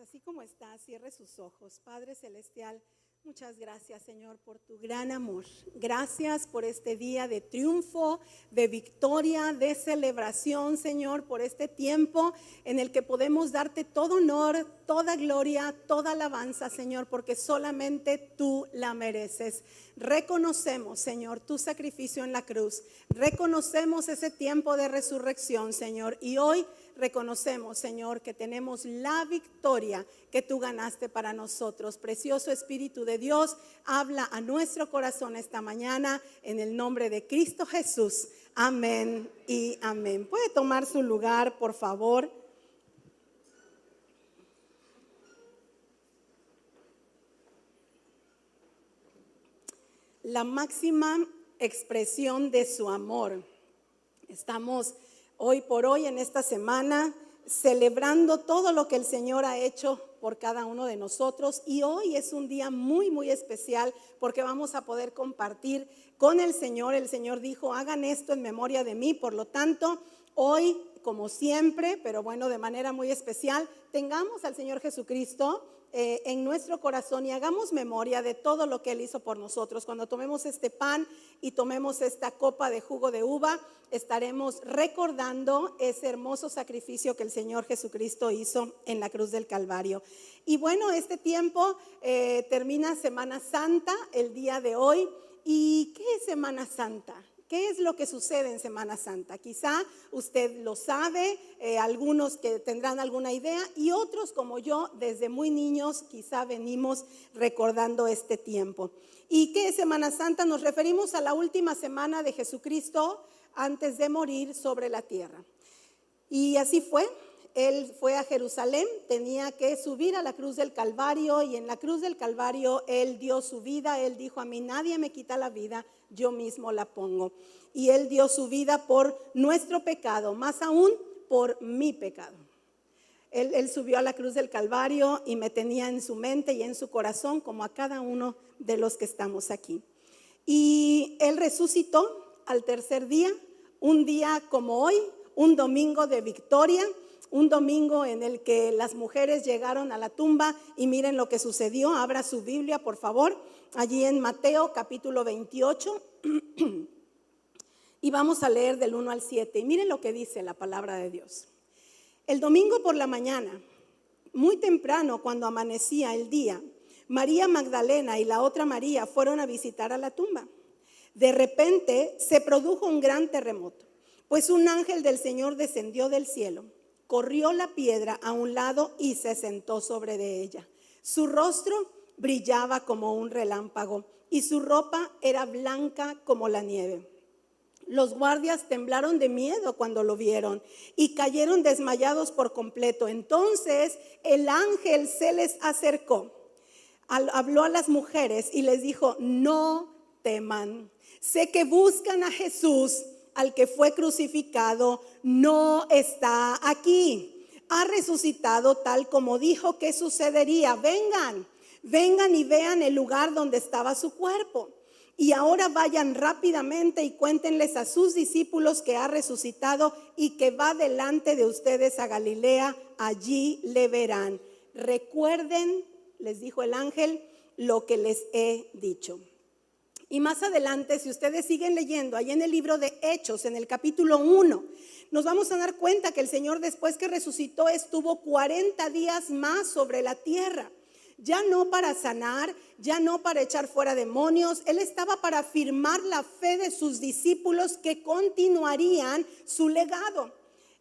Así como está, cierre sus ojos. Padre Celestial, muchas gracias, Señor, por tu gran amor. Gracias por este día de triunfo, de victoria, de celebración, Señor, por este tiempo en el que podemos darte todo honor, toda gloria, toda alabanza, Señor, porque solamente tú la mereces. Reconocemos, Señor, tu sacrificio en la cruz. Reconocemos ese tiempo de resurrección, Señor, y hoy reconocemos, Señor, que tenemos la victoria que tú ganaste para nosotros. Precioso Espíritu de Dios, habla a nuestro corazón esta mañana en el nombre de Cristo Jesús. Amén y amén. ¿Puede tomar su lugar, por favor? La máxima expresión de su amor. Estamos hoy por hoy en esta semana celebrando todo lo que el Señor ha hecho por cada uno de nosotros, y hoy es un día muy muy especial porque vamos a poder compartir con el Señor. El Señor dijo: hagan esto en memoria de mí. Por lo tanto, hoy, como siempre, pero bueno, de manera muy especial, tengamos al Señor Jesucristo en nuestro corazón y hagamos memoria de todo lo que Él hizo por nosotros. Cuando tomemos este pan y tomemos esta copa de jugo de uva, estaremos recordando ese hermoso sacrificio que el Señor Jesucristo hizo en la cruz del Calvario. Y bueno, este tiempo termina Semana Santa el día de hoy. ¿Y qué es Semana Santa? ¿Qué es lo que sucede en Semana Santa? Quizá usted lo sabe, algunos que tendrán alguna idea, y otros como yo, desde muy niños, quizá venimos recordando este tiempo. ¿Y qué es Semana Santa? Nos referimos a la última semana de Jesucristo antes de morir sobre la tierra. Y así fue. Él fue a Jerusalén, tenía que subir a la cruz del Calvario, y en la cruz del Calvario Él dio su vida. Él dijo: a mí nadie me quita la vida, yo mismo la pongo. Y Él dio su vida por nuestro pecado, más aún por mi pecado. Él subió a la cruz del Calvario y me tenía en su mente y en su corazón, como a cada uno de los que estamos aquí. Y Él resucitó al tercer día, un día como hoy, un domingo de victoria. Un domingo en el que las mujeres llegaron a la tumba, y miren lo que sucedió. Abra su Biblia, por favor, allí en Mateo capítulo 28 y vamos a leer del 1 al 7. Y miren lo que dice la palabra de Dios. El domingo por la mañana, muy temprano, cuando amanecía el día, María Magdalena y la otra María fueron a visitar a la tumba. De repente se produjo un gran terremoto, pues un ángel del Señor descendió del cielo. Corrió la piedra a un lado y se sentó sobre de ella. Su rostro brillaba como un relámpago y su ropa era blanca como la nieve. Los guardias temblaron de miedo cuando lo vieron y cayeron desmayados por completo. Entonces el ángel se les acercó, habló a las mujeres y les dijo: no teman, sé que buscan a Jesús, al que fue crucificado. No está aquí, ha resucitado tal como dijo que sucedería. Vengan y vean el lugar donde estaba su cuerpo. Y ahora vayan rápidamente y cuéntenles a sus discípulos que ha resucitado y que va delante de ustedes a Galilea, allí le verán. Recuerden, les dijo el ángel, lo que les he dicho. Y más adelante, si ustedes siguen leyendo, ahí en el libro de Hechos, en el capítulo 1, nos vamos a dar cuenta que el Señor, después que resucitó, estuvo 40 días más sobre la tierra. Ya no para sanar, ya no para echar fuera demonios. Él estaba para afirmar la fe de sus discípulos que continuarían su legado.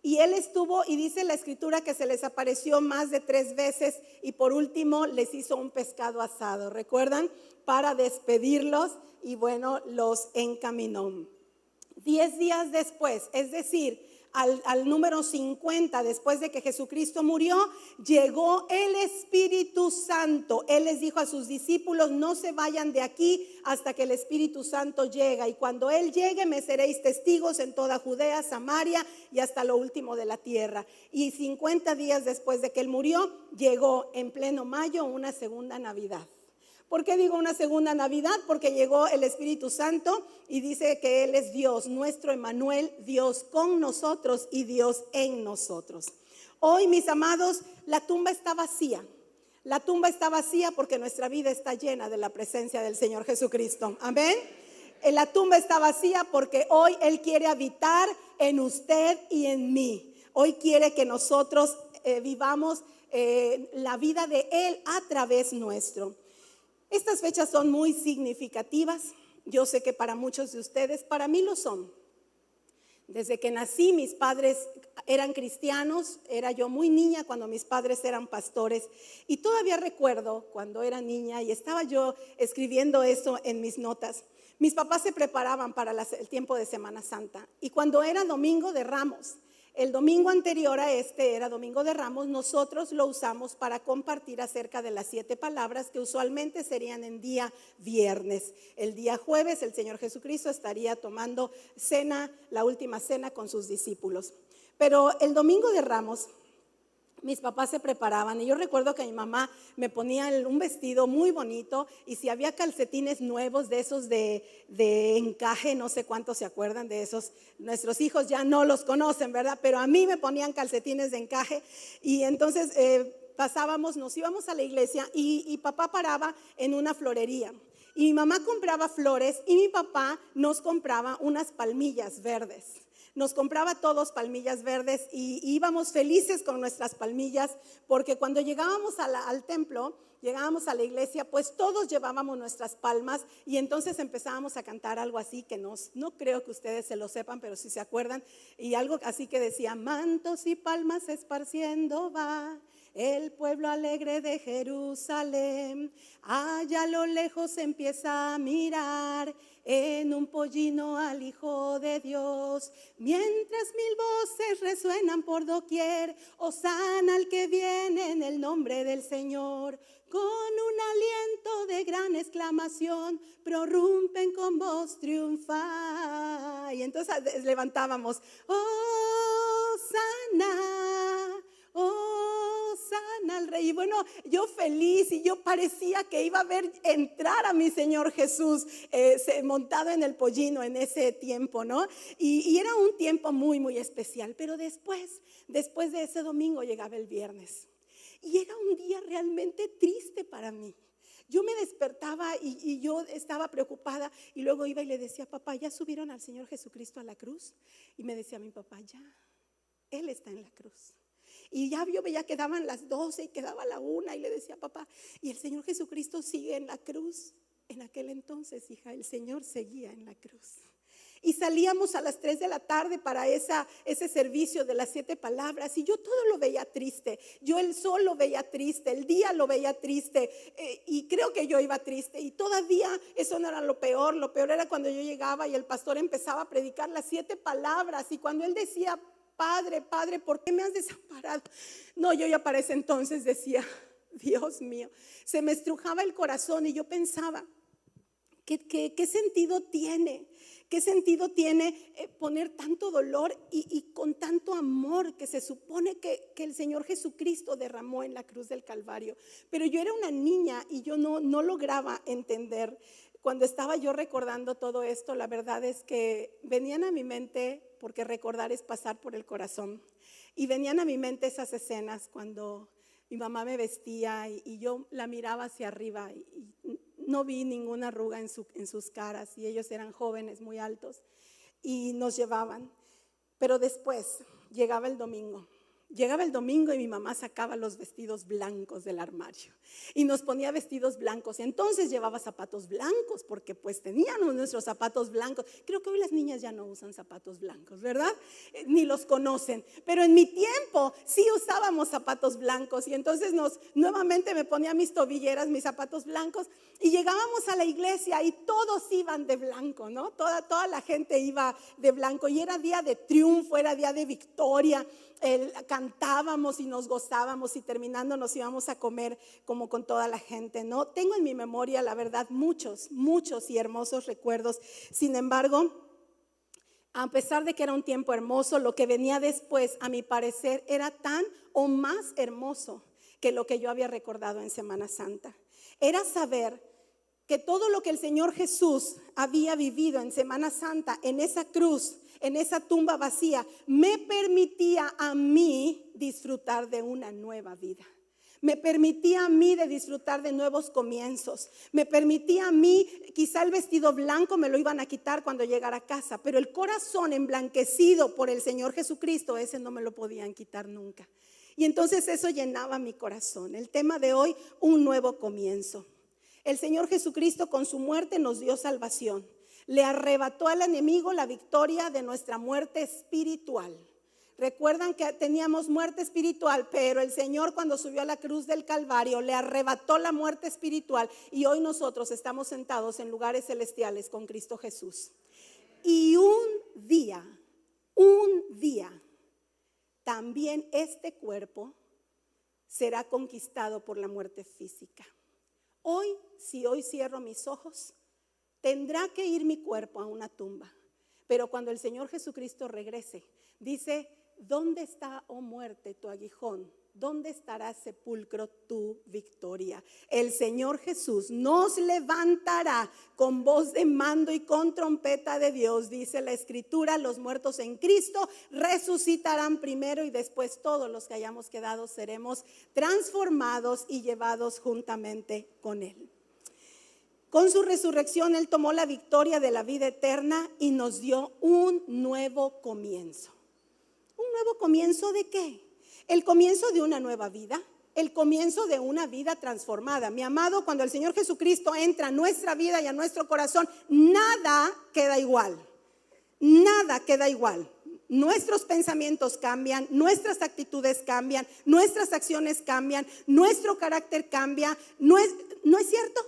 Y Él estuvo, y dice la escritura que se les apareció más de 3 veces, y por último les hizo un pescado asado, ¿recuerdan? Para despedirlos, y bueno, los encaminó. 10 días después, es decir, al número 50, después de que Jesucristo murió, llegó el Espíritu Santo. Él les dijo a sus discípulos: no se vayan de aquí hasta que el Espíritu Santo llegue, y cuando Él llegue me seréis testigos en toda Judea, Samaria y hasta lo último de la tierra. Y 50 días después de que Él murió, llegó en pleno mayo una segunda Navidad. ¿Por qué digo una segunda Navidad? Porque llegó el Espíritu Santo y dice que Él es Dios, nuestro Emmanuel, Dios con nosotros y Dios en nosotros. Hoy, mis amados, la tumba está vacía. La tumba está vacía porque nuestra vida está llena de la presencia del Señor Jesucristo. Amén. La tumba está vacía porque hoy Él quiere habitar en usted y en mí. Hoy quiere que nosotros vivamos la vida de Él a través nuestro. Estas fechas son muy significativas. Yo sé que para muchos de ustedes, para mí lo son. Desde que nací, mis padres eran cristianos, era yo muy niña cuando mis padres eran pastores. Y todavía recuerdo cuando era niña y estaba yo escribiendo eso en mis notas. Mis papás se preparaban para el tiempo de Semana Santa. Y cuando era Domingo de Ramos, el domingo anterior a este era Domingo de Ramos, nosotros lo usamos para compartir acerca de las 7 palabras que usualmente serían en día viernes. El día jueves el Señor Jesucristo estaría tomando cena, la última cena con sus discípulos. Pero el Domingo de Ramos, mis papás se preparaban y yo recuerdo que mi mamá me ponía un vestido muy bonito y si había calcetines nuevos de esos de encaje, no sé cuántos se acuerdan de esos, nuestros hijos ya no los conocen, ¿verdad? Pero a mí me ponían calcetines de encaje y entonces nos íbamos a la iglesia y papá paraba en una florería. Y mi mamá compraba flores y mi papá nos compraba unas palmillas verdes. Nos compraba todos palmillas verdes y íbamos felices con nuestras palmillas porque cuando llegábamos al templo, llegábamos a la iglesia, pues todos llevábamos nuestras palmas y entonces empezábamos a cantar algo así que no creo que ustedes se lo sepan, pero si se acuerdan, y algo así que decía, mantos y palmas esparciendo va el pueblo alegre de Jerusalén, allá a lo lejos se empieza a mirar en un pollino al Hijo de Dios, mientras 1000 voces resuenan por doquier, hosana al que viene en el nombre del Señor, con un aliento de gran exclamación, prorrumpen con voz triunfal. Y entonces levantábamos, hosana, sana al Rey. Y bueno, yo feliz y yo parecía que iba a ver entrar a mi Señor Jesús montado en el pollino en ese tiempo, ¿no? Y era un tiempo muy, muy especial. Pero después de ese domingo llegaba el viernes. Y era un día realmente triste para mí. Yo me despertaba y yo estaba preocupada y luego iba y le decía, papá, ¿ya subieron al Señor Jesucristo a la cruz? Y me decía mi papá, ya, Él está en la cruz. Y ya yo veía que daban las 12 y quedaba la 1 y le decía, papá, y el Señor Jesucristo sigue en la cruz. En aquel entonces, hija, el Señor seguía en la cruz. Y salíamos a las 3 de la tarde para ese servicio de las 7 palabras y yo todo lo veía triste. Yo el sol lo veía triste, el día lo veía triste y creo que yo iba triste. Y todavía eso no era lo peor era cuando yo llegaba y el pastor empezaba a predicar las 7 palabras y cuando él decía, Padre, Padre, ¿por qué me has desamparado? No, yo ya para ese entonces decía, Dios mío, se me estrujaba el corazón y yo pensaba, ¿qué sentido tiene? ¿Qué sentido tiene poner tanto dolor y con tanto amor que se supone que el Señor Jesucristo derramó en la cruz del Calvario? Pero yo era una niña y yo no lograba entender. Cuando estaba yo recordando todo esto, la verdad es que venían a mi mente, porque recordar es pasar por el corazón, y venían a mi mente esas escenas cuando mi mamá me vestía y yo la miraba hacia arriba y no vi ninguna arruga en sus caras y ellos eran jóvenes muy altos y nos llevaban. Pero después llegaba el domingo y mi mamá sacaba los vestidos blancos del armario y nos ponía vestidos blancos. Entonces llevaba zapatos blancos porque pues teníamos nuestros zapatos blancos. Creo que hoy las niñas ya no usan zapatos blancos, ¿verdad? Ni los conocen. Pero en mi tiempo sí usábamos zapatos blancos y entonces nuevamente me ponía mis tobilleras, mis zapatos blancos y llegábamos a la iglesia y todos iban de blanco, ¿no? Toda la gente iba de blanco y era día de triunfo, era día de victoria. Cantábamos y nos gozábamos y terminando nos íbamos a comer como con toda la gente, ¿no? Tengo en mi memoria, la verdad, muchos y hermosos recuerdos. Sin embargo, a pesar de que era un tiempo hermoso, lo que venía después, a mi parecer, era tan o más hermoso que lo que yo había recordado en Semana Santa. Era saber que todo lo que el Señor Jesús había vivido en Semana Santa, en esa cruz, en esa tumba vacía, me permitía a mí disfrutar de una nueva vida. Me permitía a mí de disfrutar de nuevos comienzos. Me permitía a mí, quizá el vestido blanco me lo iban a quitar cuando llegara a casa, pero el corazón emblanquecido por el Señor Jesucristo, ese no me lo podían quitar nunca. Y entonces eso llenaba mi corazón. El tema de hoy, un nuevo comienzo. El Señor Jesucristo con su muerte nos dio salvación. Le arrebató al enemigo la victoria de nuestra muerte espiritual. Recuerdan que teníamos muerte espiritual, pero el Señor cuando subió a la cruz del Calvario le arrebató la muerte espiritual y hoy nosotros estamos sentados en lugares celestiales con Cristo Jesús. Y un día, también este cuerpo será conquistado por la muerte física. Hoy, si hoy cierro mis ojos, tendrá que ir mi cuerpo a una tumba. Pero cuando el Señor Jesucristo regrese, dice, ¿dónde está, oh muerte, tu aguijón? ¿Dónde estará, sepulcro, tu victoria? El Señor Jesús nos levantará con voz de mando y con trompeta de Dios. Dice la Escritura, los muertos en Cristo resucitarán primero y después todos los que hayamos quedado seremos transformados y llevados juntamente con Él. Con su resurrección Él tomó la victoria de la vida eterna y nos dio un nuevo comienzo. ¿Un nuevo comienzo de qué? El comienzo de una nueva vida, el comienzo de una vida transformada. Mi amado, cuando el Señor Jesucristo entra a nuestra vida y a nuestro corazón, nada queda igual. Nada queda igual. Nuestros pensamientos cambian, nuestras actitudes cambian, nuestras acciones cambian, nuestro carácter cambia. ¿No es cierto?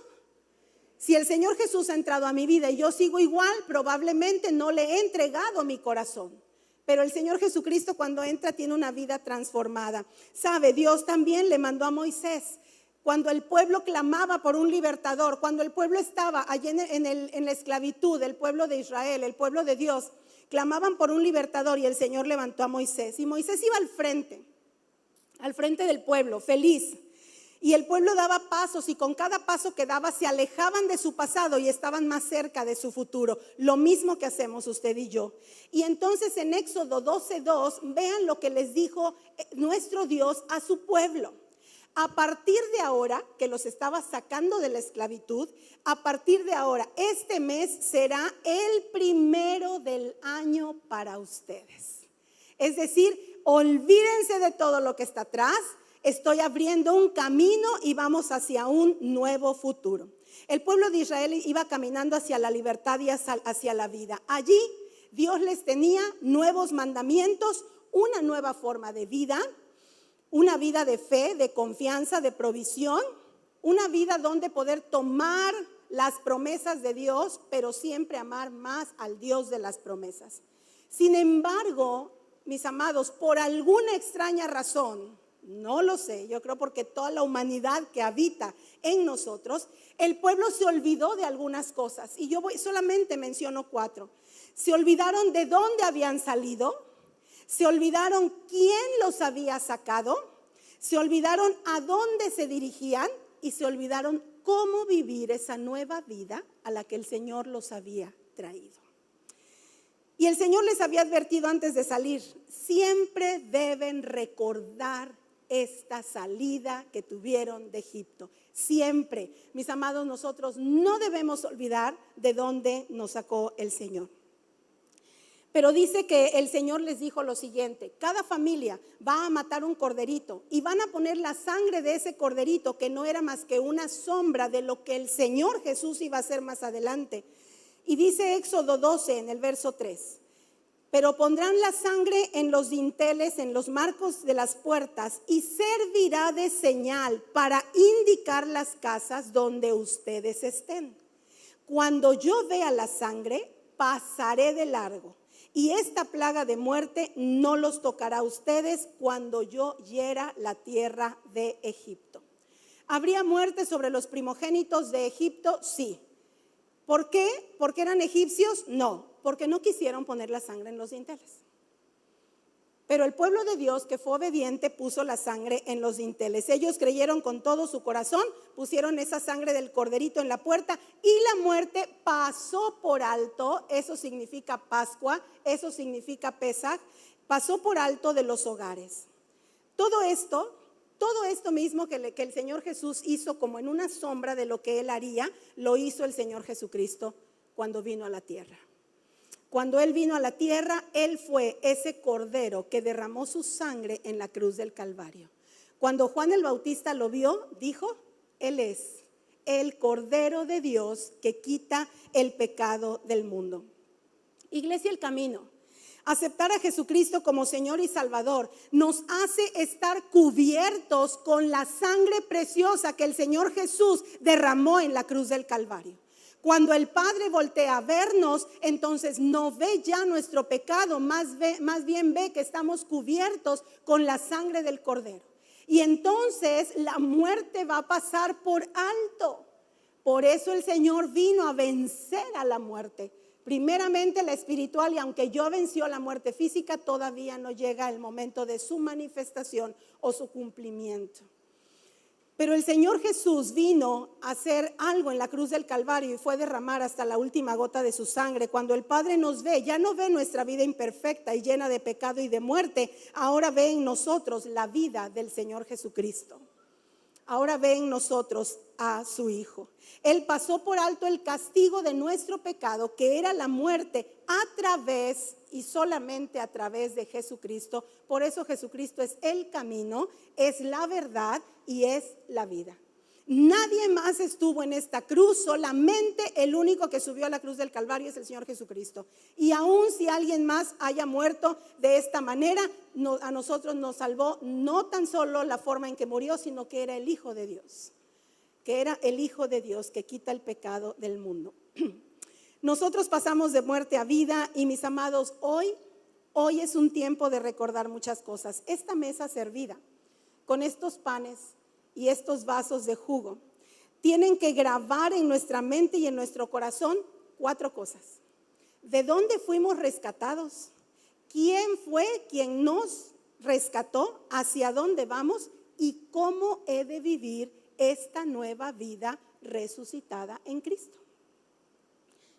Si el Señor Jesús ha entrado a mi vida y yo sigo igual, probablemente no le he entregado mi corazón. Pero el Señor Jesucristo cuando entra tiene una vida transformada. ¿Sabe? Dios también le mandó a Moisés. Cuando el pueblo clamaba por un libertador, cuando el pueblo estaba allí en la esclavitud, el pueblo de Israel, el pueblo de Dios, clamaban por un libertador y el Señor levantó a Moisés. Y Moisés iba al frente del pueblo, feliz. Y el pueblo daba pasos y con cada paso que daba se alejaban de su pasado y estaban más cerca de su futuro. Lo mismo que hacemos usted y yo. Y entonces en Éxodo 12:2, vean lo que les dijo nuestro Dios a su pueblo. A partir de ahora, que los estaba sacando de la esclavitud, a partir de ahora, este mes será el primero del año para ustedes. Es decir, olvídense de todo lo que está atrás. Estoy abriendo un camino y vamos hacia un nuevo futuro. El pueblo de Israel iba caminando hacia la libertad y hacia la vida. Allí Dios les tenía nuevos mandamientos, una nueva forma de vida, una vida de fe, de confianza, de provisión, una vida donde poder tomar las promesas de Dios, pero siempre amar más al Dios de las promesas. Sin embargo, mis amados, por alguna extraña razón, no lo sé, yo creo porque toda la humanidad que habita en nosotros, el pueblo se olvidó de algunas cosas y yo solamente menciono 4. Se olvidaron de dónde habían salido, se olvidaron quién los había sacado, se olvidaron a dónde se dirigían y se olvidaron cómo vivir esa nueva vida a la que el Señor los había traído. Y el Señor les había advertido antes de salir, siempre deben recordar esta salida que tuvieron de Egipto. Siempre, mis amados, nosotros no debemos olvidar de dónde nos sacó el Señor. Pero dice que el Señor les dijo lo siguiente: cada familia va a matar un corderito y van a poner la sangre de ese corderito, que no era más que una sombra de lo que el Señor Jesús iba a hacer más adelante. Y dice Éxodo 12 en el verso 3. Pero pondrán la sangre en los dinteles, en los marcos de las puertas, y servirá de señal para indicar las casas donde ustedes estén. Cuando yo vea la sangre, pasaré de largo, y esta plaga de muerte no los tocará a ustedes cuando yo hiera la tierra de Egipto. ¿Habría muerte sobre los primogénitos de Egipto? Sí. ¿Por qué? ¿Porque eran egipcios? No, porque no quisieron poner la sangre en los dinteles. Pero el pueblo de Dios que fue obediente puso la sangre en los dinteles. Ellos creyeron con todo su corazón, pusieron esa sangre del corderito en la puerta y la muerte pasó por alto. Eso significa Pascua, eso signica Pesaj. Pasó por alto de los hogares. Todo esto mismo que el Señor Jesús hizo como en una sombra de lo que Él haría, lo hizo el Señor Jesucristo cuando vino a la tierra. Cuando Él vino a la tierra, Él fue ese cordero que derramó su sangre en la cruz del Calvario. Cuando Juan el Bautista lo vio, dijo, Él es el Cordero de Dios que quita el pecado del mundo. Iglesia, el camino. Aceptar a Jesucristo como Señor y Salvador nos hace estar cubiertos con la sangre preciosa que el Señor Jesús derramó en la cruz del Calvario. Cuando el Padre voltea a vernos, entonces no ve ya nuestro pecado, más bien ve que estamos cubiertos con la sangre del Cordero. Y entonces la muerte va a pasar por alto. Por eso el Señor vino a vencer a la muerte. Primeramente la espiritual, y aunque ya venció la muerte física, todavía no llega el momento de su manifestación o su cumplimiento. Pero el Señor Jesús vino a hacer algo en la cruz del Calvario y fue derramar hasta la última gota de su sangre. Cuando el Padre nos ve, ya no ve nuestra vida imperfecta y llena de pecado y de muerte, ahora ve en nosotros la vida del Señor Jesucristo. Ahora ve en nosotros a su Hijo. Él pasó por alto el castigo de nuestro pecado, que era la muerte, a través y solamente a través de Jesucristo. Por eso Jesucristo es el camino, es la verdad y es la vida. Nadie más estuvo en esta cruz, solamente el único que subió a la cruz del Calvario es el Señor Jesucristo. Y aun si alguien más haya muerto de esta manera, a nosotros nos salvó no tan solo la forma en que murió, sino que era el Hijo de Dios. Que era el Hijo de Dios que quita el pecado del mundo. Nosotros pasamos de muerte a vida y mis amados, hoy es un tiempo de recordar muchas cosas. Esta mesa servida con estos panes y estos vasos de jugo tienen que grabar en nuestra mente y en nuestro corazón 4 cosas. ¿De dónde fuimos rescatados? ¿Quién fue quien nos rescató? ¿Hacia dónde vamos? ¿Y cómo he de vivir esta nueva vida resucitada en Cristo?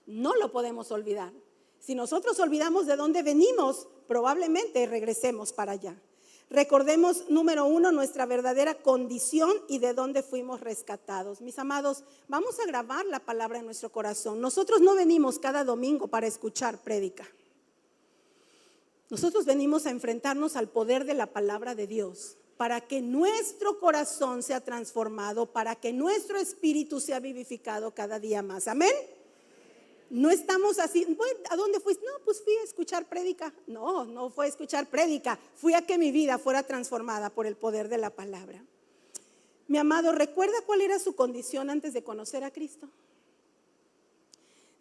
No lo podemos olvidar. Si nosotros olvidamos de dónde venimos, probablemente regresemos para allá. Recordemos, número 1, nuestra verdadera condición y de dónde fuimos rescatados. Mis amados, vamos a grabar la palabra en nuestro corazón. Nosotros no venimos cada domingo para escuchar prédica. Nosotros venimos a enfrentarnos al poder de la palabra de Dios, para que nuestro corazón sea transformado, para que nuestro espíritu sea vivificado cada día más. Amén. No estamos así, bueno, ¿a dónde fuiste? No, pues fui a escuchar prédica. No fue a escuchar prédica, fui a que mi vida fuera transformada por el poder de la palabra. Mi amado, ¿recuerda cuál era su condición antes de conocer a Cristo?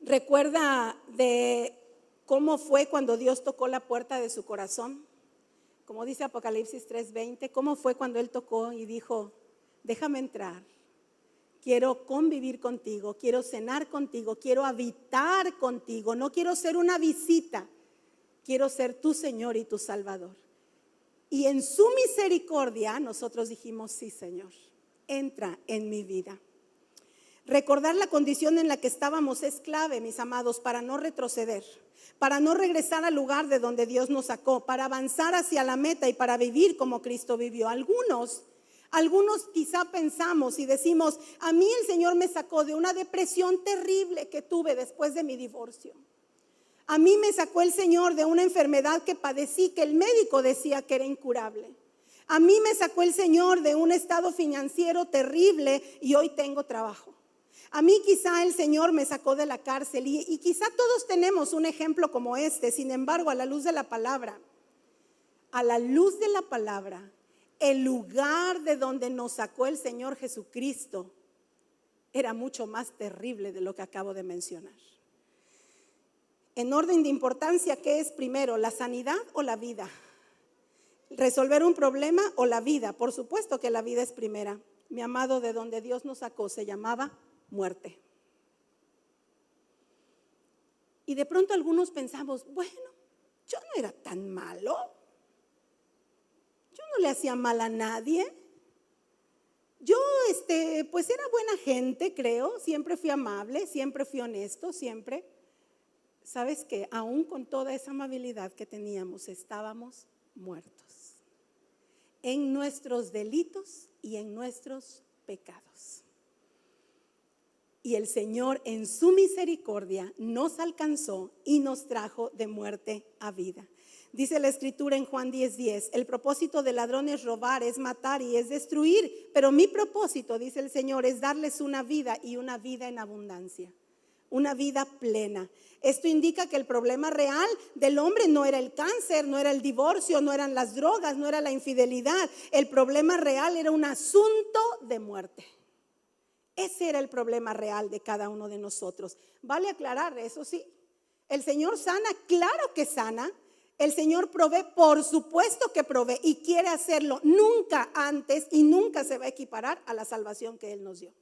¿Recuerda de cómo fue cuando Dios tocó la puerta de su corazón? Como dice Apocalipsis 3:20, ¿cómo fue cuando Él tocó y dijo, déjame entrar? Quiero convivir contigo, quiero cenar contigo, quiero habitar contigo, no quiero ser una visita, quiero ser tu Señor y tu Salvador. Y en su misericordia nosotros dijimos, sí, Señor, entra en mi vida. Recordar la condición en la que estábamos es clave, mis amados, para no retroceder, para no regresar al lugar de donde Dios nos sacó, para avanzar hacia la meta y para vivir como Cristo vivió. Algunos quizá pensamos y decimos, a mí el Señor me sacó de una depresión terrible que tuve después de mi divorcio. A mí me sacó el Señor de una enfermedad que padecí, que el médico decía que era incurable. A mí me sacó el Señor de un estado financiero terrible y hoy tengo trabajo. A mí quizá el Señor me sacó de la cárcel y quizá todos tenemos un ejemplo como este. Sin embargo, a la luz de la palabra, el lugar de donde nos sacó el Señor Jesucristo era mucho más terrible de lo que acabo de mencionar. En orden de importancia, ¿qué es primero? ¿La sanidad o la vida? ¿Resolver un problema o la vida? Por supuesto que la vida es primera. Mi amado, de donde Dios nos sacó se llamaba muerte. Y de pronto algunos pensamos, bueno, yo no era tan malo. no le hacía mal a nadie. Yo, pues era buena gente, creo. Siempre fui amable, siempre fui honesto, siempre. ¿Sabes qué? Aún con toda esa amabilidad que teníamos, estábamos muertos en nuestros delitos y en nuestros pecados. Y el Señor en su misericordia nos alcanzó y nos trajo de muerte a vida. Dice la escritura en Juan 10:10, el propósito del ladrón es robar, es matar y es destruir, pero mi propósito, dice el Señor, es darles una vida y una vida en abundancia, una vida plena. Esto indica que el problema real del hombre no era el cáncer, no era el divorcio, no eran las drogas, no era la infidelidad. El problema real era un asunto de muerte. Ese era el problema real de cada uno de nosotros. Vale aclarar, eso sí, el Señor sana, claro que sana. El Señor provee, por supuesto que provee y quiere hacerlo nunca antes y nunca se va a equiparar a la salvación que Él nos dio.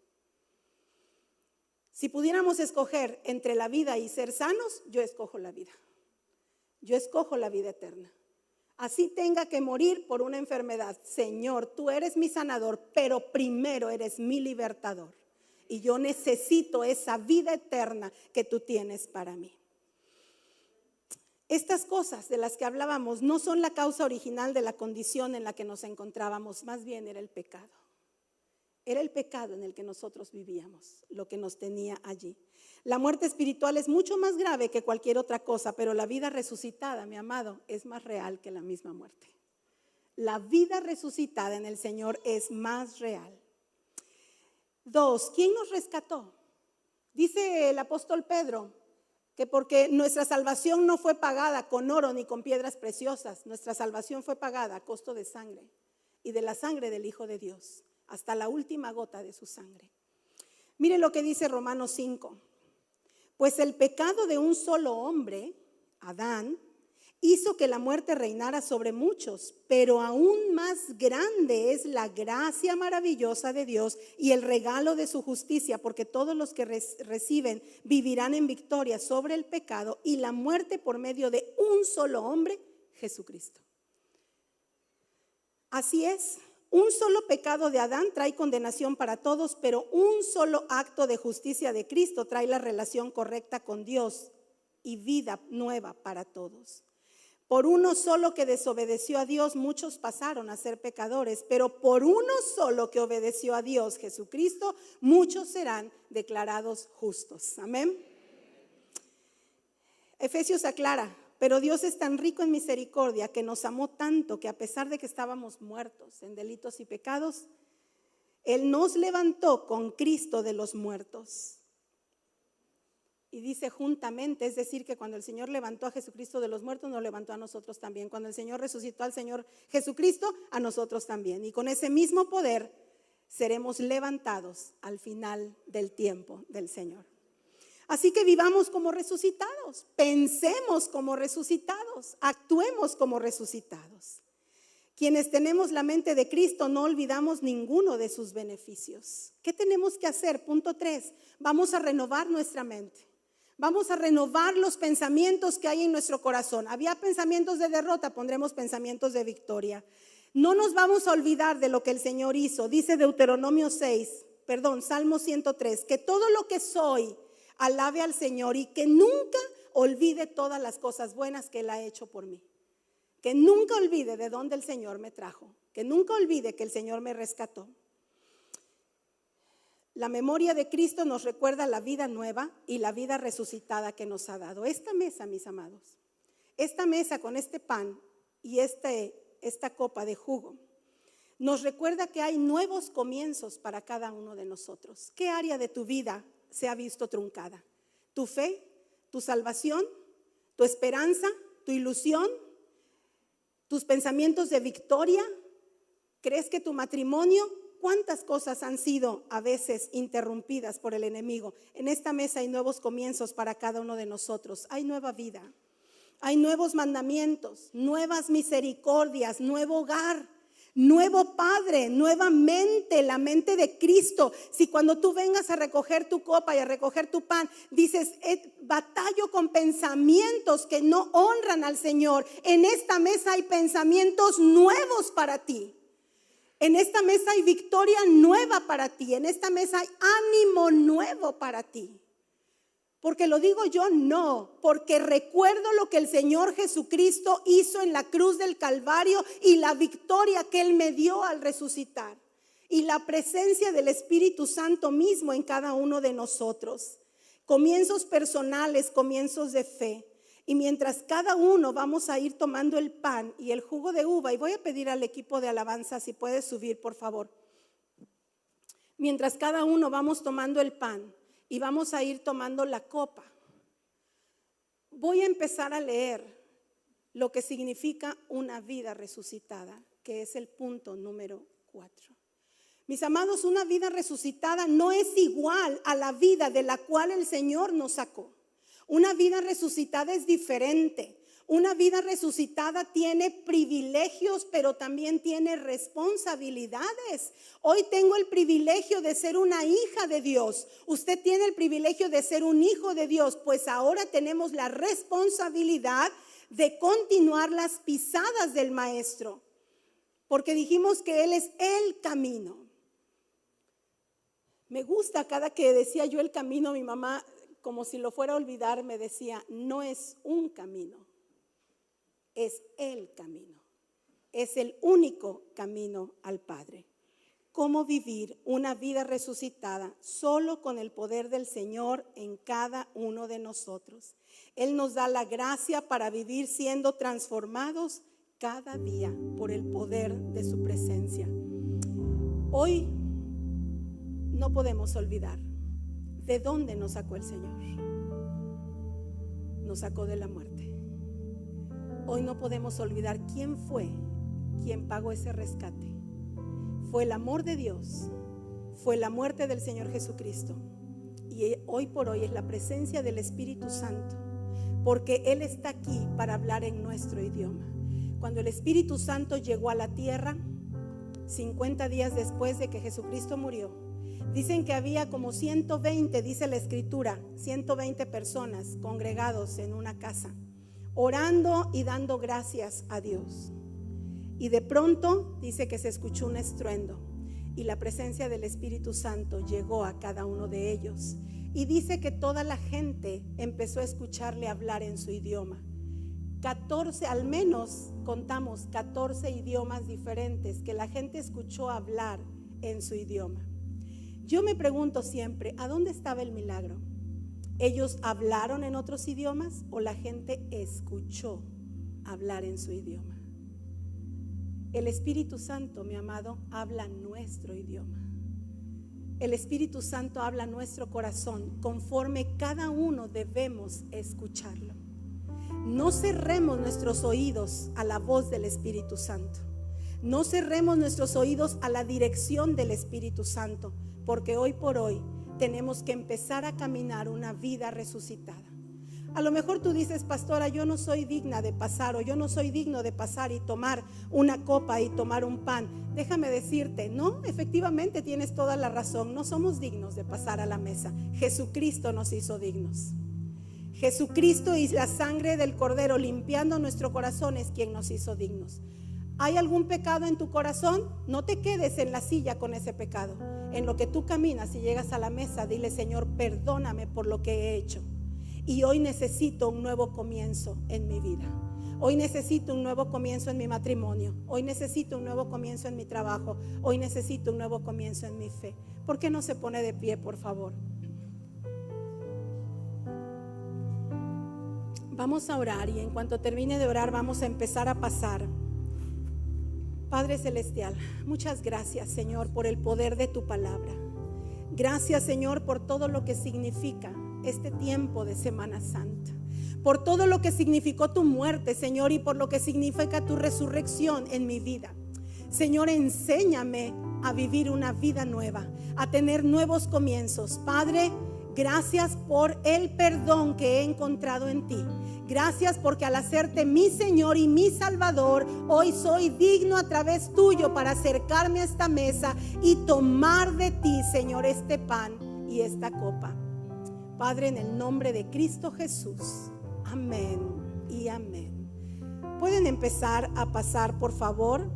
Si pudiéramos escoger entre la vida y ser sanos, yo escojo la vida. Yo escojo la vida eterna. Así tenga que morir por una enfermedad. Señor, tú eres mi sanador, pero primero eres mi libertador. Y yo necesito esa vida eterna que tú tienes para mí. Estas cosas de las que hablábamos no son la causa original de la condición en la que nos encontrábamos, más bien era el pecado. Era el pecado en el que nosotros vivíamos, lo que nos tenía allí. La muerte espiritual es mucho más grave que cualquier otra cosa, pero la vida resucitada, mi amado, es más real que la misma muerte. La vida resucitada en el Señor es más real. 2, ¿quién nos rescató? Dice el apóstol Pedro que porque nuestra salvación no fue pagada con oro ni con piedras preciosas, nuestra salvación fue pagada a costo de sangre y de la sangre del Hijo de Dios, hasta la última gota de su sangre. Mire lo que dice Romanos 5. Pues el pecado de un solo hombre, Adán, hizo que la muerte reinara sobre muchos, pero aún más grande es la gracia maravillosa de Dios y el regalo de su justicia, porque todos los que reciben vivirán en victoria sobre el pecado y la muerte por medio de un solo hombre, Jesucristo. Así es, un solo pecado de Adán trae condenación para todos, pero un solo acto de justicia de Cristo trae la relación correcta con Dios y vida nueva para todos. Por uno solo que desobedeció a Dios, muchos pasaron a ser pecadores, pero por uno solo que obedeció a Dios, Jesucristo, muchos serán declarados justos. Amén. Efesios aclara, pero Dios es tan rico en misericordia que nos amó tanto que a pesar de que estábamos muertos en delitos y pecados, Él nos levantó con Cristo de los muertos. Y dice juntamente, es decir, que cuando el Señor levantó a Jesucristo de los muertos, nos levantó a nosotros también. Cuando el Señor resucitó al Señor Jesucristo, a nosotros también. Y con ese mismo poder seremos levantados al final del tiempo del Señor. Así que vivamos como resucitados, pensemos como resucitados, actuemos como resucitados. Quienes tenemos la mente de Cristo no olvidamos ninguno de sus beneficios. ¿Qué tenemos que hacer? Punto 3, vamos a renovar nuestra mente. Vamos a renovar los pensamientos que hay en nuestro corazón. Había pensamientos de derrota, pondremos pensamientos de victoria. No nos vamos a olvidar de lo que el Señor hizo. Dice Salmo 103, que todo lo que soy alabe al Señor y que nunca olvide todas las cosas buenas que Él ha hecho por mí. Que nunca olvide de dónde el Señor me trajo. Que nunca olvide que el Señor me rescató. La memoria de Cristo nos recuerda la vida nueva y la vida resucitada que nos ha dado. Esta mesa, mis amados, esta mesa con este pan y esta copa de jugo, nos recuerda que hay nuevos comienzos para cada uno de nosotros. ¿Qué área de tu vida se ha visto truncada? ¿Tu fe? ¿Tu salvación? ¿Tu esperanza? ¿Tu ilusión? ¿Tus pensamientos de victoria? ¿Crees que tu matrimonio? ¿Cuántas cosas han sido a veces interrumpidas por el enemigo? En esta mesa hay nuevos comienzos para cada uno de nosotros. Hay nueva vida, hay nuevos mandamientos, nuevas misericordias, nuevo hogar, nuevo padre, nueva mente, la mente de Cristo. Si cuando tú vengas a recoger tu copa y a recoger tu pan, dices, batallo con pensamientos que no honran al Señor, en esta mesa hay pensamientos nuevos para ti. En esta mesa hay victoria nueva para ti. En esta mesa hay ánimo nuevo para ti. Porque lo digo yo, no, porque recuerdo lo que el Señor Jesucristo hizo en la cruz del Calvario y la victoria que Él me dio al resucitar. Y la presencia del Espíritu Santo mismo en cada uno de nosotros. Comienzos personales, comienzos de fe. Y mientras cada uno vamos a ir tomando el pan y el jugo de uva, y voy a pedir al equipo de alabanza si puede subir, por favor. Mientras cada uno vamos tomando el pan y vamos a ir tomando la copa, voy a empezar a leer lo que significa una vida resucitada, que es el punto número 4. Mis amados, una vida resucitada no es igual a la vida de la cual el Señor nos sacó. Una vida resucitada es diferente. Una vida resucitada tiene privilegios, pero también tiene responsabilidades. Hoy tengo el privilegio de ser una hija de Dios. Usted tiene el privilegio de ser un hijo de Dios, pues ahora tenemos la responsabilidad de continuar las pisadas del Maestro, porque dijimos que Él es el camino. Me gusta cada que decía yo el camino, mi mamá, como si lo fuera a olvidar, me decía, no es un camino, es el camino, es el único camino al Padre. ¿Cómo vivir una vida resucitada? Solo con el poder del Señor en cada uno de nosotros. Él nos da la gracia para vivir siendo transformados cada día por el poder de su presencia. Hoy no podemos olvidar de dónde nos sacó el Señor. Nos sacó de la muerte. Hoy no podemos olvidar quién fue quien pagó ese rescate. Fue el amor de Dios, fue la muerte del Señor Jesucristo, y hoy por hoy es la presencia del Espíritu Santo, porque Él está aquí para hablar en nuestro idioma. Cuando el Espíritu Santo llegó a la tierra, 50 días después de que Jesucristo murió, dicen que había como 120, dice la Escritura, 120 personas congregados en una casa, orando y dando gracias a Dios. Y de pronto dice que se escuchó un estruendo y la presencia del Espíritu Santo llegó a cada uno de ellos. Y dice que toda la gente empezó a escucharle hablar en su idioma. 14, al menos contamos 14 idiomas diferentes que la gente escuchó hablar en su idioma. Yo me pregunto siempre, ¿a dónde estaba el milagro? ¿Ellos hablaron en otros idiomas o la gente escuchó hablar en su idioma? El Espíritu Santo, mi amado, habla nuestro idioma. El Espíritu Santo habla nuestro corazón, conforme cada uno debemos escucharlo. No cerremos nuestros oídos a la voz del Espíritu Santo. No cerremos nuestros oídos a la dirección del Espíritu Santo, porque hoy por hoy tenemos que empezar a caminar una vida resucitada. A lo mejor tú dices, pastora, yo no soy digna de pasar, o yo no soy digno de pasar y tomar una copa y tomar un pan. Déjame decirte, no, efectivamente tienes toda la razón, no somos dignos de pasar a la mesa. Jesucristo nos hizo dignos. Jesucristo y la sangre del Cordero limpiando nuestro corazón es quien nos hizo dignos. ¿Hay algún pecado en tu corazón? No te quedes en la silla con ese pecado. En lo que tú caminas y llegas a la mesa, dile, Señor, perdóname por lo que he hecho. Y hoy necesito un nuevo comienzo en mi vida. Hoy necesito un nuevo comienzo en mi matrimonio. Hoy necesito un nuevo comienzo en mi trabajo. Hoy necesito un nuevo comienzo en mi fe. ¿Por qué no se pone de pie, por favor? Vamos a orar y en cuanto termine de orar vamos a empezar a pasar. Padre Celestial, muchas gracias, Señor, por el poder de tu palabra. Gracias, Señor, por todo lo que significa este tiempo de Semana Santa, por todo lo que significó tu muerte, Señor, y por lo que significa tu resurrección en mi vida. Señor, enséñame a vivir una vida nueva, a tener nuevos comienzos. Padre, gracias por el perdón que he encontrado en ti. Gracias porque al hacerte mi Señor y mi Salvador, hoy soy digno a través tuyo para acercarme a esta mesa y tomar de ti, Señor, este pan y esta copa. Padre, en el nombre de Cristo Jesús. Amén y amén. Pueden empezar a pasar, por favor,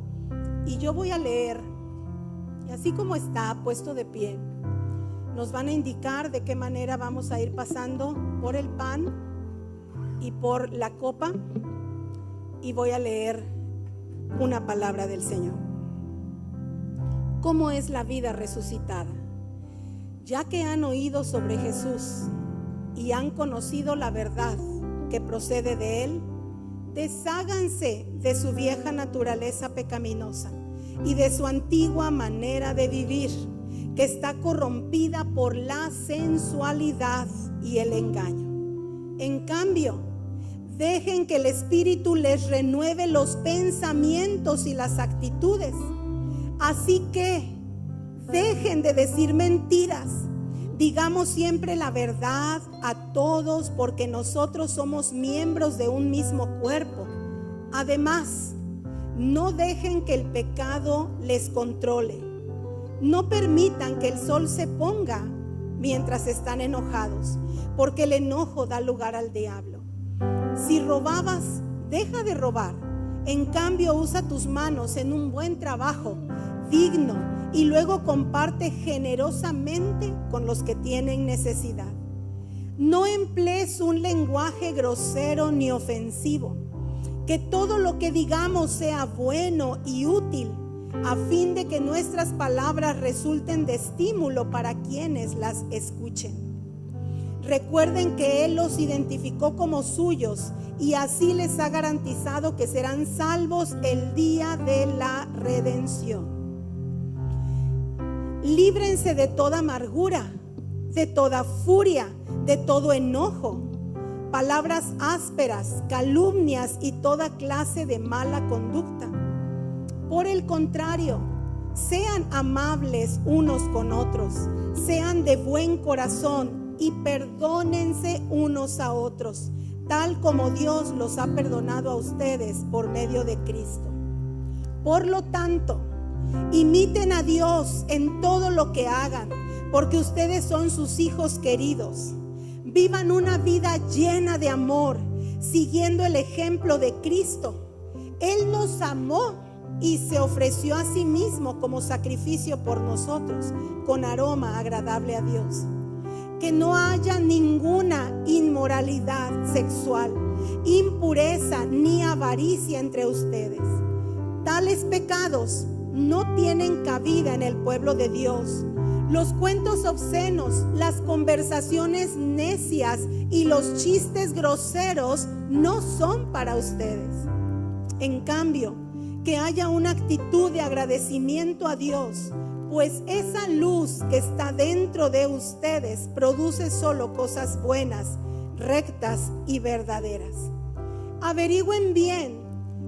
y yo voy a leer. Y así como está puesto de pie, nos van a indicar de qué manera vamos a ir pasando por el pan y por la copa, y voy a leer una palabra del Señor. ¿Cómo es la vida resucitada? Ya que han oído sobre Jesús y han conocido la verdad que procede de Él, desháganse de su vieja naturaleza pecaminosa y de su antigua manera de vivir, que está corrompida por la sensualidad y el engaño. En cambio, dejen que el Espíritu les renueve los pensamientos y las actitudes. Así que dejen de decir mentiras. Digamos siempre la verdad a todos, porque nosotros somos miembros de un mismo cuerpo. Además, no dejen que el pecado les controle. No permitan que el sol se ponga mientras están enojados, porque el enojo da lugar al diablo. Si robabas, deja de robar. En cambio, usa tus manos en un buen trabajo digno y luego comparte generosamente con los que tienen necesidad. No emplees un lenguaje grosero ni ofensivo. Que todo lo que digamos sea bueno y útil, a fin de que nuestras palabras resulten de estímulo para quienes las escuchen. Recuerden que Él los identificó como suyos y así les ha garantizado que serán salvos el día de la redención. Líbrense de toda amargura, de toda furia, de todo enojo, palabras ásperas, calumnias y toda clase de mala conducta. Por el contrario, sean amables unos con otros, sean de buen corazón y perdónense unos a otros, tal como Dios los ha perdonado a ustedes por medio de Cristo. Por lo tanto, imiten a Dios en todo lo que hagan, porque ustedes son sus hijos queridos. Vivan una vida llena de amor, siguiendo el ejemplo de Cristo. Él nos amó y se ofreció a sí mismo como sacrificio por nosotros, con aroma agradable a Dios. Que no haya ninguna inmoralidad sexual, impureza ni avaricia entre ustedes. Tales pecados no tienen cabida en el pueblo de Dios. Los cuentos obscenos, las conversaciones necias y los chistes groseros no son para ustedes. En cambio, que haya una actitud de agradecimiento a Dios, pues esa luz que está dentro de ustedes produce solo cosas buenas, rectas y verdaderas. Averigüen bien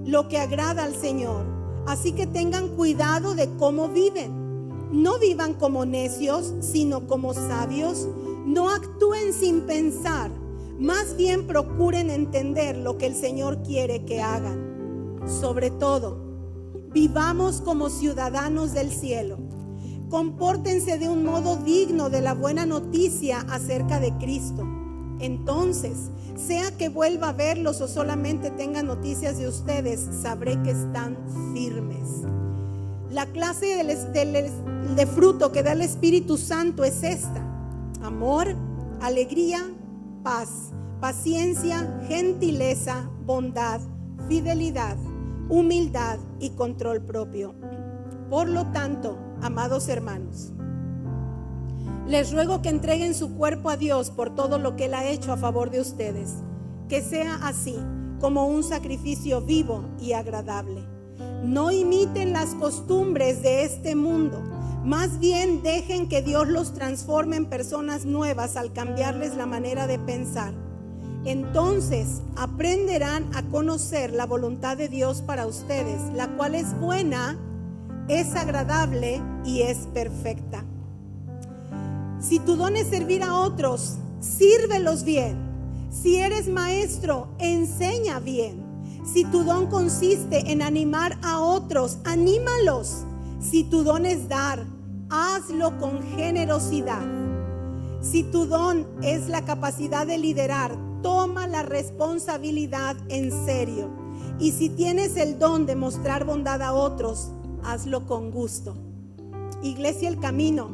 lo que agrada al Señor, así que tengan cuidado de cómo viven. No vivan como necios, sino como sabios. No actúen sin pensar, más bien procuren entender lo que el Señor quiere que hagan. Sobre todo, vivamos como ciudadanos del cielo. Compórtense de un modo digno de la buena noticia acerca de Cristo. Entonces, sea que vuelva a verlos o solamente tenga noticias de ustedes, sabré que están firmes. La clase de fruto que da el Espíritu Santo es esta: amor, alegría, paz, paciencia, gentileza, bondad, fidelidad, humildad y control propio. Por lo tanto, amados hermanos, les ruego que entreguen su cuerpo a Dios por todo lo que Él ha hecho a favor de ustedes, que sea así como un sacrificio vivo y agradable. No imiten las costumbres de este mundo, más bien dejen que Dios los transforme en personas nuevas al cambiarles la manera de pensar. Entonces aprenderán a conocer la voluntad de Dios para ustedes, la cual es buena, es agradable y es perfecta. Si tu don es servir a otros, sírvelos bien. Si eres maestro, enseña bien. Si tu don consiste en animar a otros, anímalos. Si tu don es dar, hazlo con generosidad. Si tu don es la capacidad de liderar, toma la responsabilidad en serio. Y si tienes el don de mostrar bondad a otros, hazlo con gusto. Iglesia El Camino,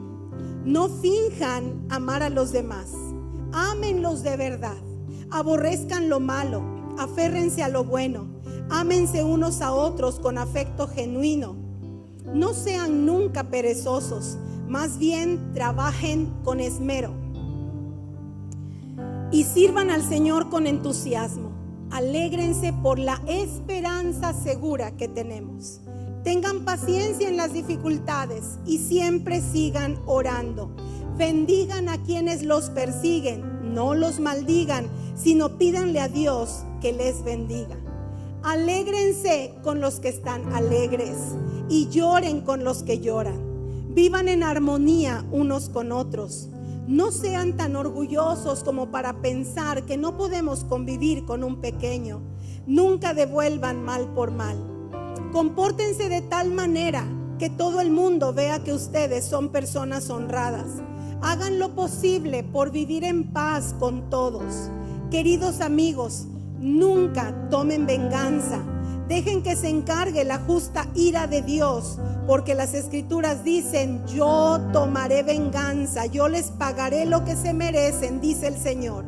no finjan amar a los demás. Ámenlos de verdad. Aborrezcan lo malo. Aférrense a lo bueno. Ámense unos a otros con afecto genuino. No sean nunca perezosos. Más bien trabajen con esmero. Y sirvan al Señor con entusiasmo. Alégrense por la esperanza segura que tenemos. Tengan paciencia en las dificultades y siempre sigan orando. Bendigan a quienes los persiguen, no los maldigan, sino pídanle a Dios que les bendiga. Alégrense con los que están alegres y lloren con los que lloran. Vivan en armonía unos con otros. No sean tan orgullosos como para pensar que no podemos convivir con un pequeño. Nunca devuelvan mal por mal. Compórtense de tal manera que todo el mundo vea que ustedes son personas honradas. Hagan lo posible por vivir en paz con todos. Queridos amigos, nunca tomen venganza. Dejen que se encargue la justa ira de Dios, porque las Escrituras dicen: yo tomaré venganza, yo les pagaré lo que se merecen, dice el Señor.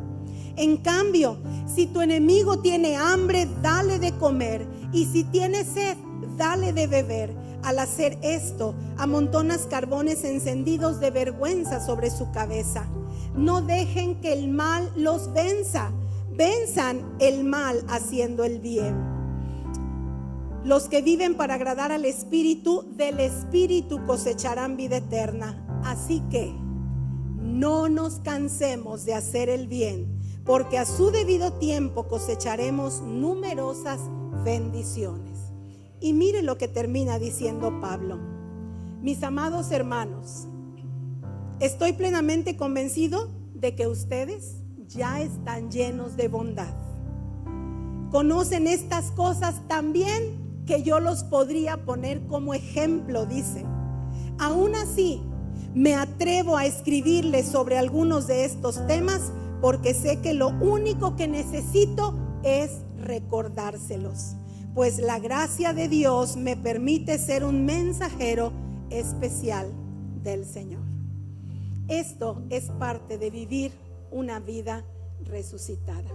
En cambio, si tu enemigo tiene hambre, dale de comer, y si tiene sed, dale de beber. Al hacer esto, amontonas carbones encendidos de vergüenza sobre su cabeza. No dejen que el mal los venza. Venzan el mal haciendo el bien. Los que viven para agradar al Espíritu, del Espíritu cosecharán vida eterna. Así que no nos cansemos de hacer el bien, porque a su debido tiempo cosecharemos numerosas bendiciones. Y mire lo que termina diciendo Pablo. Mis amados hermanos, estoy plenamente convencido de que ustedes ya están llenos de bondad. Conocen estas cosas tan bien que yo los podría poner como ejemplo, dice. Aún así, me atrevo a escribirles sobre algunos de estos temas porque sé que lo único que necesito es recordárselos, pues la gracia de Dios me permite ser un mensajero especial del Señor. Esto es parte de vivir una vida resucitada.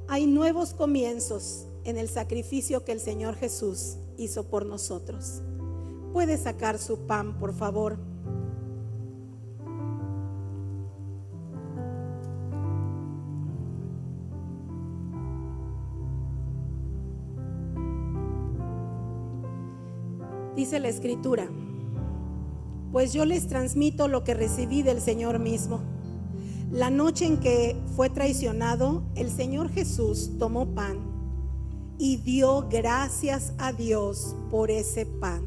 Hay nuevos comienzos en el sacrificio que el Señor Jesús hizo por nosotros. ¿Puede sacar su pan, por favor? Dice la Escritura: pues yo les transmito lo que recibí del Señor mismo. La noche en que fue traicionado, el Señor Jesús tomó pan y dio gracias a Dios por ese pan.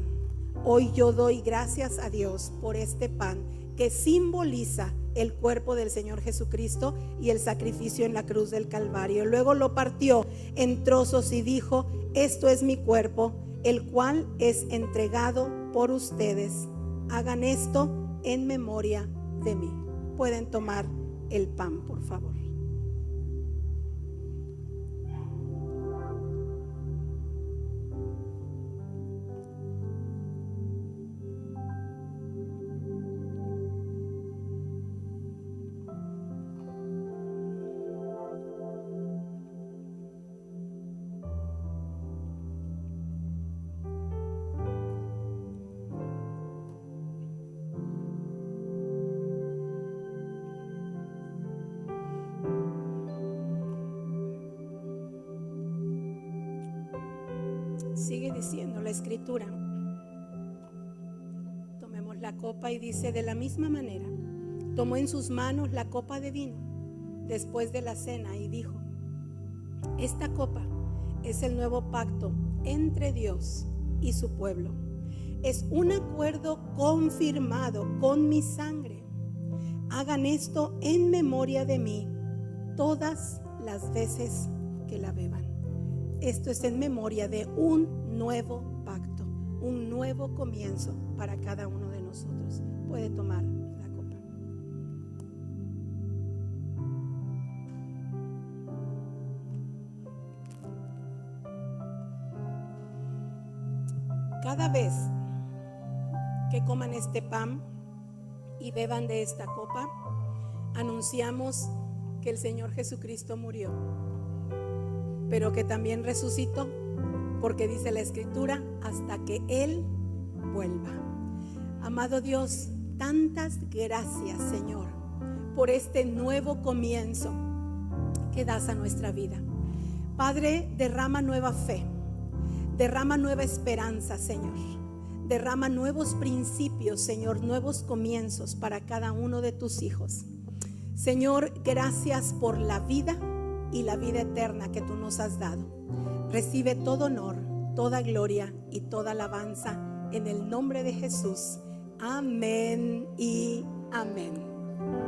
Hoy yo doy gracias a Dios por este pan que simboliza el cuerpo del Señor Jesucristo y el sacrificio en la cruz del Calvario. Luego lo partió en trozos y dijo: esto es mi cuerpo, el cual es entregado por ustedes. Hagan esto en memoria de mí. Pueden tomar el pan, por favor. Sigue diciendo la Escritura. Tomemos la copa y dice: de la misma manera, tomó en sus manos la copa de vino después de la cena y dijo: esta copa es el nuevo pacto entre Dios y su pueblo. Es un acuerdo confirmado con mi sangre. Hagan esto en memoria de mí todas las veces que la beban. Esto es en memoria de un nuevo pacto, un nuevo comienzo para cada uno de nosotros. Puede tomar la copa. Cada vez que coman este pan y beban de esta copa, anunciamos que el Señor Jesucristo murió, pero que también resucitó, porque dice la Escritura, hasta que Él vuelva. Amado Dios, tantas gracias, Señor, por este nuevo comienzo que das a nuestra vida. Padre, derrama nueva fe, derrama nueva esperanza, Señor. Derrama nuevos principios, Señor, nuevos comienzos para cada uno de tus hijos. Señor, gracias por la vida y la vida eterna que tú nos has dado. Recibe todo honor, toda gloria y toda alabanza en el nombre de Jesús. Amén y amén.